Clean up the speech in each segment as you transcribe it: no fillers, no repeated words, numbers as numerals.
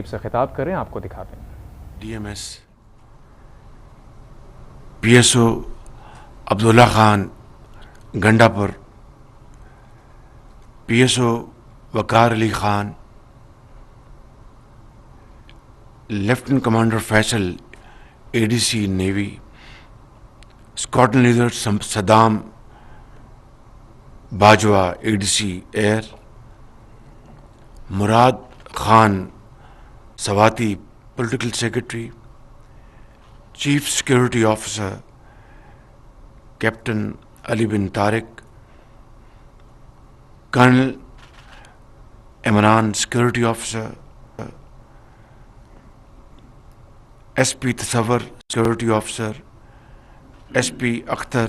سے خطاب کریں، آپ کو دکھاتے ہیں۔ D M S P S O Abdullah Khan Gandapur, P S O Waqar Ali Khan, lieutenant commander Faisal A D C navy, squadron leader Saddam Bajwa A D C air, Murad Khan Swati political secretary, chief security officer captain Ali bin Tariq, colonel Imran security officer, S P Tasawar security officer, S P Akhtar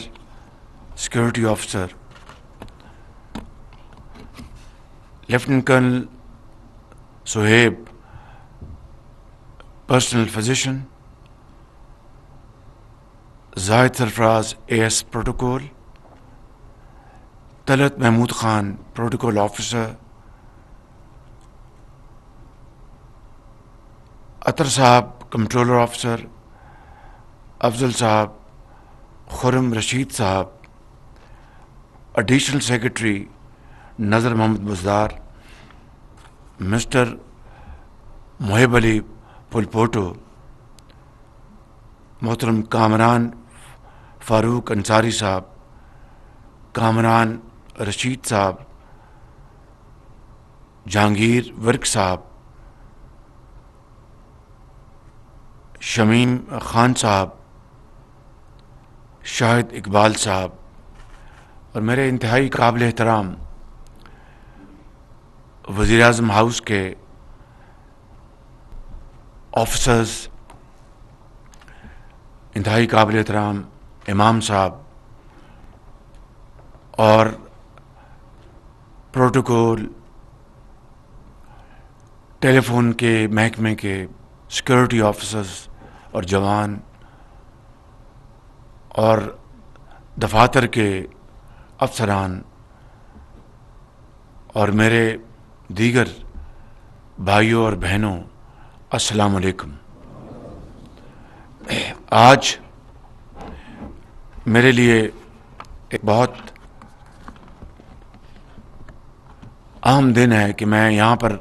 security officer, lieutenant colonel Sohaib personal physician, Zahid Sarfraz A S protocol, Talat Mahmood Khan protocol officer, Attar صاحب controller officer, Afzal صاحب، خرم رشید صاحب، additional secretary Nazar Muhammad Buzdar, mister Mohib Ali پلپوٹو، محترم کامران فاروق انصاری صاحب، کامران رشید صاحب، Jahangir work صاحب، شمیم خان صاحب، شاہد اقبال صاحب، اور میرے انتہائی قابل احترام وزیر اعظم ہاؤس کے آفیسرز، انتہائی قابل احترام امام صاحب، اور پروٹوکول ٹیلی فون کے محکمے کے سیکورٹی آفیسرز اور جوان، اور دفاتر کے افسران، اور میرے دیگر بھائیوں اور بہنوں، السلام علیکم۔ آج میرے لیے ایک بہت اہم دن ہے کہ میں یہاں پر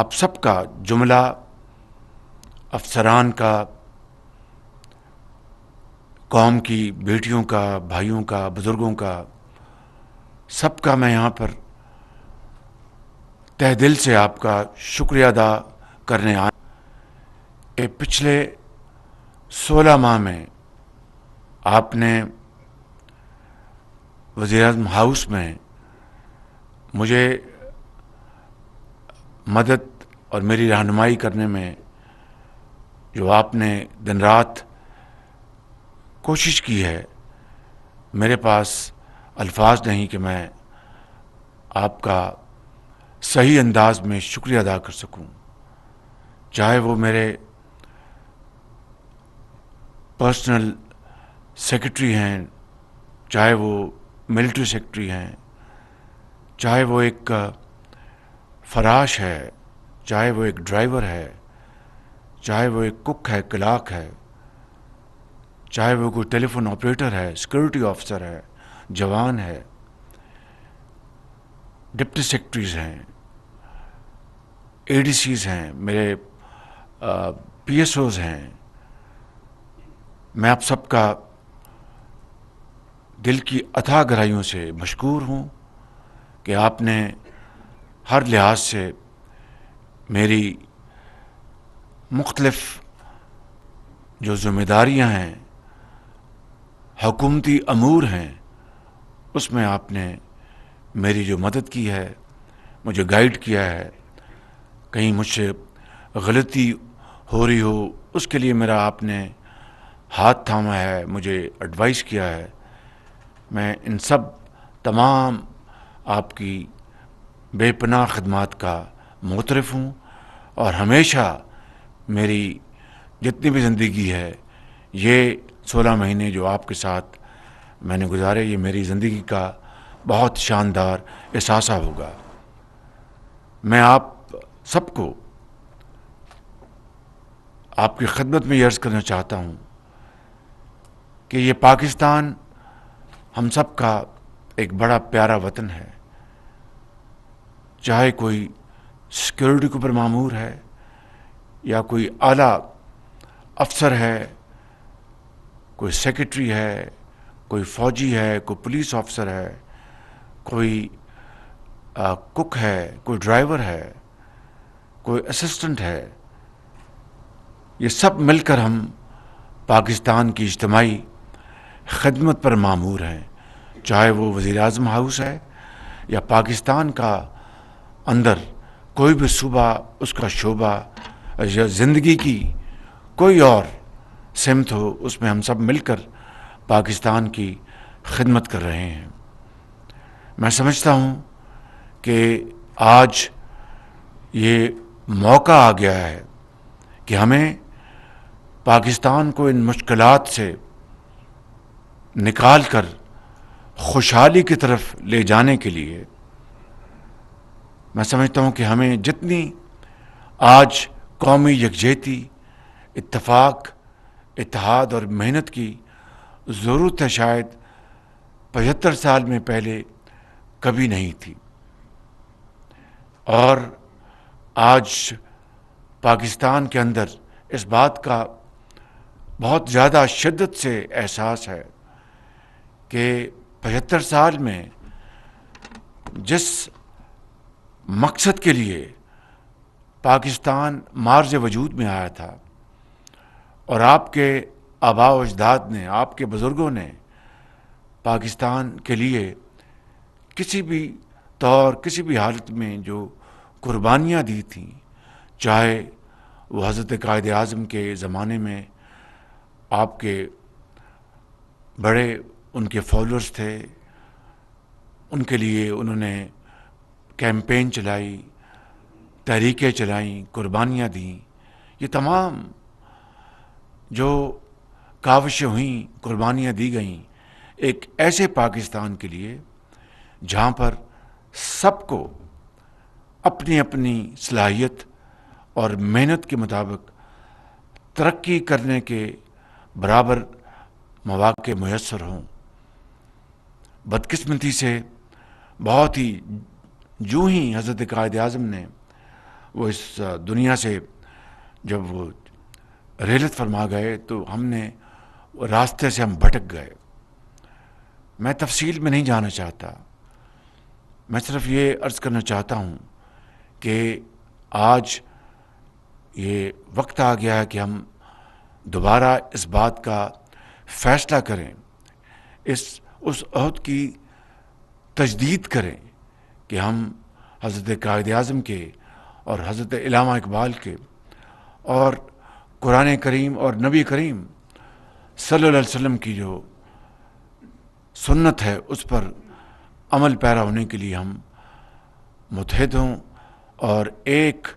آپ سب کا جملہ افسران کا، قوم کی بیٹیوں کا، بھائیوں کا، بزرگوں کا، سب کا میں یہاں پر تہ دل سے آپ کا شکریہ ادا کرنے آیا کہ پچھلے 16 ماہ میں آپ نے وزیر اعظم ہاؤس میں مجھے مدد اور میری رہنمائی کرنے میں جو آپ نے دن رات کوشش کی ہے، میرے پاس الفاظ نہیں کہ میں آپ کا صحیح انداز میں شکریہ ادا کر سکوں، چاہے وہ میرے پرسنل سیکرٹری ہیں، چاہے وہ ملٹری سیکرٹری ہیں، چاہے وہ ایک فراش ہے، چاہے وہ ایک ڈرائیور ہے، چاہے وہ ایک کک ہے، کلاک ہے، چاہے وہ کوئی ٹیلی فون آپریٹر ہے، سیکورٹی آفیسر ہے، جوان ہے، ڈپٹی سیکرٹریز ہیں، اے ڈی سیز ہیں، میرے پی ایس اوز ہیں، میں آپ سب کا دل کی اتھاہ گہرائیوں سے مشکور ہوں کہ آپ نے ہر لحاظ سے میری مختلف جو ذمہ داریاں ہیں، حکومتی امور ہیں، اس میں آپ نے میری جو مدد کی ہے، مجھے گائیڈ کیا ہے، کہیں مجھ سے غلطی ہو رہی ہو اس کے لیے میرا آپ نے ہاتھ تھاما ہے، مجھے ایڈوائز کیا ہے، میں ان سب تمام آپ کی بے پناہ خدمات کا معترف ہوں، اور ہمیشہ میری جتنی بھی زندگی ہے، یہ 16 مہینے جو آپ کے ساتھ میں نے گزارے، یہ میری زندگی کا بہت شاندار احساسہ ہوگا۔ میں آپ سب کو آپ کی خدمت میں یہ عرض کرنا چاہتا ہوں کہ یہ پاکستان ہم سب کا ایک بڑا پیارا وطن ہے. چاہے کوئی سیکورٹی کے اوپر مامور ہے یا کوئی اعلیٰ افسر ہے, کوئی سیکرٹری ہے, کوئی فوجی ہے, کوئی پولیس آفیسر ہے, کوئی کک ہے, کوئی ڈرائیور ہے, کوئی اسسٹنٹ ہے, یہ سب مل کر ہم پاکستان کی اجتماعی خدمت پر مامور ہیں. چاہے وہ وزیر اعظم ہاؤس ہے یا پاکستان کا اندر کوئی بھی صوبہ, اس کا شعبہ یا زندگی کی کوئی اور سمت ہو, اس میں ہم سب مل کر پاکستان کی خدمت کر رہے ہیں. میں سمجھتا ہوں کہ آج یہ موقع آ گیا ہے کہ ہمیں پاکستان کو ان مشکلات سے نکال کر خوشحالی کی طرف لے جانے کے لیے میں سمجھتا ہوں کہ ہمیں جتنی آج قومی یکجہتی, اتفاق, اتحاد اور محنت کی ضرورت ہے, شاید 75 سال میں پہلے کبھی نہیں تھی. اور آج پاکستان کے اندر اس بات کا بہت زیادہ شدت سے احساس ہے کہ 75 سال میں جس مقصد کے لیے پاکستان مارز وجود میں آیا تھا اور آپ کے آباء و اجداد نے, آپ کے بزرگوں نے پاکستان کے لیے کسی بھی طور, کسی بھی حالت میں جو قربانیاں دی تھیں, چاہے وہ حضرت قائد اعظم کے زمانے میں آپ کے بڑے ان کے فالوورز تھے, ان کے لیے انہوں نے کیمپین چلائی, تحریکیں چلائیں, قربانیاں دیں. یہ تمام جو کاوشیں ہوئیں, قربانیاں دی گئیں ایک ایسے پاکستان کے لیے جہاں پر سب کو اپنی اپنی صلاحیت اور محنت کے مطابق ترقی کرنے کے برابر مواقع میسر ہوں. بدقسمتی سے بہت ہی جو ہی حضرت قائد اعظم نے وہ اس دنیا سے جب وہ رحلت فرما گئے تو ہم نے راستے سے ہم بھٹک گئے. میں تفصیل میں نہیں جانا چاہتا, میں صرف یہ عرض کرنا چاہتا ہوں کہ آج یہ وقت آ گیا ہے کہ ہم دوبارہ اس بات کا فیصلہ کریں, اس عہد کی تجدید کریں کہ ہم حضرت قائد اعظم کے اور حضرت علامہ اقبال کے اور قرآن کریم اور نبی کریم صلی اللہ علیہ وسلم کی جو سنت ہے اس پر عمل پیرا ہونے کے لیے ہم متحد ہوں اور ایک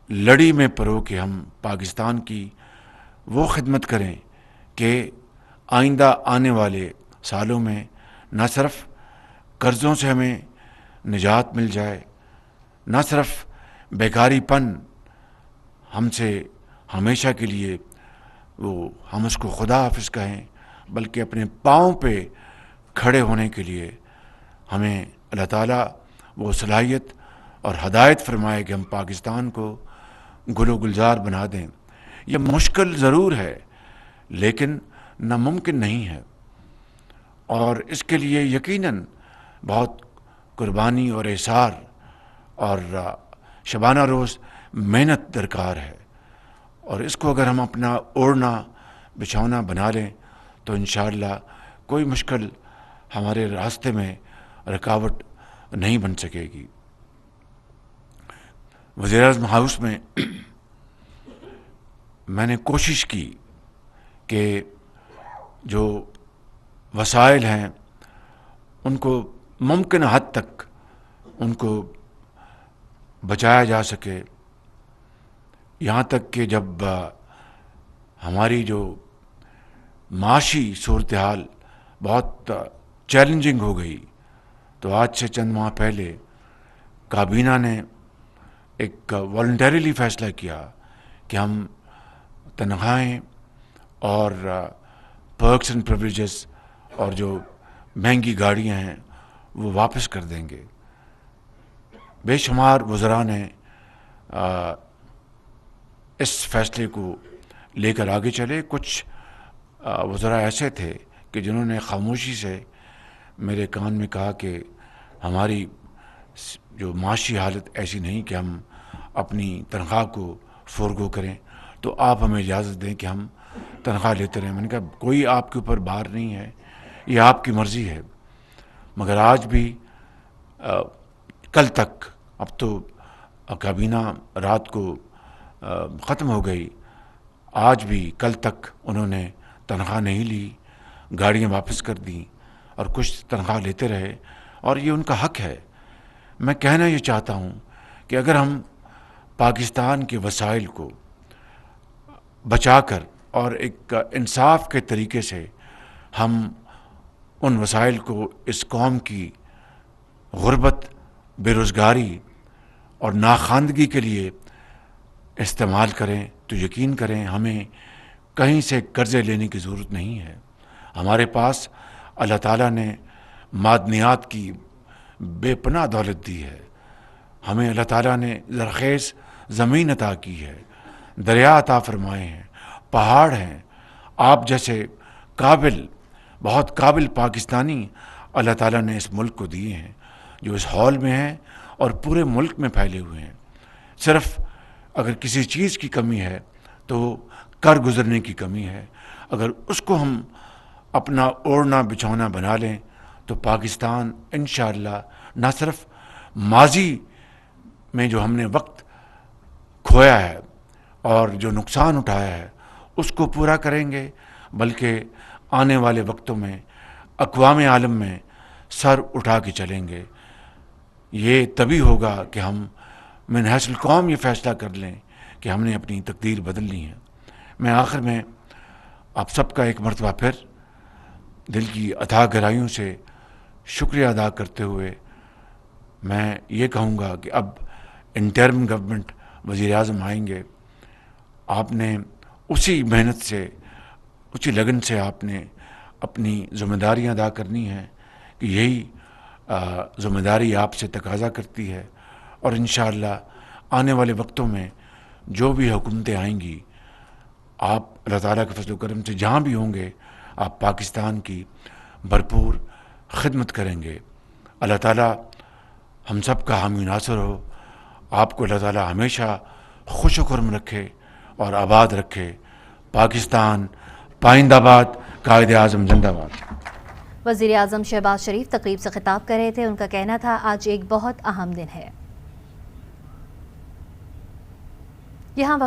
لڑی میں پرو کے ہم پاکستان کی وہ خدمت کریں کہ آئندہ آنے والے سالوں میں نہ صرف قرضوں سے ہمیں نجات مل جائے, نہ صرف بیکاری پن ہم سے ہمیشہ کے لیے وہ ہم اس کو خدا حافظ کہیں, بلکہ اپنے پاؤں پہ کھڑے ہونے کے لیے ہمیں اللہ تعالیٰ وہ صلاحیت اور ہدایت فرمائے کہ ہم پاکستان کو گل و گلزار بنا دیں. یہ مشکل ضرور ہے لیکن ناممکن نہیں ہے, اور اس کے لیے یقیناً بہت قربانی اور ایثار اور شبانہ روز محنت درکار ہے. اور اس کو اگر ہم اپنا اوڑھنا بچھونا بنا لیں تو انشاءاللہ کوئی مشکل ہمارے راستے میں رکاوٹ نہیں بن سکے گی. وزیر اعظم ہاؤس میں میں نے کوشش کی کہ جو وسائل ہیں ان کو ممکن حد تک ان کو بچایا جا سکے, یہاں تک کہ جب ہماری جو معاشی صورتحال بہت چیلنجنگ ہو گئی تو آج سے چند ماہ پہلے کابینہ نے ایک والنٹریلی فیصلہ کیا کہ ہم تنخواہیں اور پرکس اینڈ پریویلیجز اور جو مہنگی گاڑیاں ہیں وہ واپس کر دیں گے. بے شمار وزراء نے اس فیصلے کو لے کر آگے چلے. کچھ وزراء ایسے تھے کہ جنہوں نے خاموشی سے میرے کان میں کہا کہ ہماری جو معاشی حالت ایسی نہیں کہ ہم اپنی تنخواہ کو فورگو کریں، تو آپ ہمیں اجازت دیں کہ ہم تنخواہ لیتے رہیں. میں نے کہا کوئی آپ کے اوپر بار نہیں ہے، یہ آپ کی مرضی ہے. مگر آج بھی کل تک، اب تو کابینہ رات کو ختم ہو گئی، آج بھی کل تک انہوں نے تنخواہ نہیں لی، گاڑیاں واپس کر دیں اور کچھ تنخواہ لیتے رہے، اور یہ ان کا حق ہے. میں کہنا یہ چاہتا ہوں کہ اگر ہم پاکستان کے وسائل کو بچا کر اور ایک انصاف کے طریقے سے ہم ان وسائل کو اس قوم کی غربت، بے روزگاری اور ناخواندگی کے لیے استعمال کریں تو یقین کریں ہمیں کہیں سے قرضے لینے کی ضرورت نہیں ہے. ہمارے پاس اللہ تعالیٰ نے معدنیات کی بے پناہ دولت دی ہے. ہمیں اللہ تعالیٰ نے زرخیز زمین عطا کی ہے، دریا عطا فرمائے ہیں، پہاڑ ہیں. آپ جیسے قابل، بہت قابل پاکستانی اللہ تعالیٰ نے اس ملک کو دیے ہیں، جو اس ہال میں ہیں اور پورے ملک میں پھیلے ہوئے ہیں. صرف اگر کسی چیز کی کمی ہے تو کر گزرنے کی کمی ہے. اگر اس کو ہم اپنا اوڑھنا بچھونا بنا لیں تو پاکستان انشاءاللہ نہ صرف ماضی میں جو ہم نے وقت کھویا ہے اور جو نقصان اٹھایا ہے اس کو پورا کریں گے، بلکہ آنے والے وقتوں میں اقوام عالم میں سر اٹھا کے چلیں گے. یہ تبھی ہوگا کہ ہم من حیث القوم یہ فیصلہ کر لیں کہ ہم نے اپنی تقدیر بدلنی ہے. میں آخر میں آپ سب کا ایک مرتبہ پھر دل کی اتھاہ گہرائیوں سے شکریہ ادا کرتے ہوئے میں یہ کہوں گا کہ اب انٹرم گورنمنٹ وزیر اعظم آئیں گے. آپ نے اسی محنت سے، اسی لگن سے آپ نے اپنی ذمہ داریاں ادا کرنی ہیں کہ یہی ذمہ داری آپ سے تقاضا کرتی ہے. اور انشاءاللہ آنے والے وقتوں میں جو بھی حکومتیں آئیں گی، آپ اللہ تعالیٰ کے فضل و کرم سے جہاں بھی ہوں گے آپ پاکستان کی بھرپور خدمت کریں گے. اللہ تعالیٰ ہم سب کا حامی ناصر ہو. آپ کو اللہ تعالیٰ ہمیشہ خوش و خرم رکھے اور آباد رکھے. پاکستان پائندہ آباد، قائد اعظم زندہ باد. وزیر اعظم شہباز شریف تقریب سے خطاب کر رہے تھے. ان کا کہنا تھا آج ایک بہت اہم دن ہے. یہاں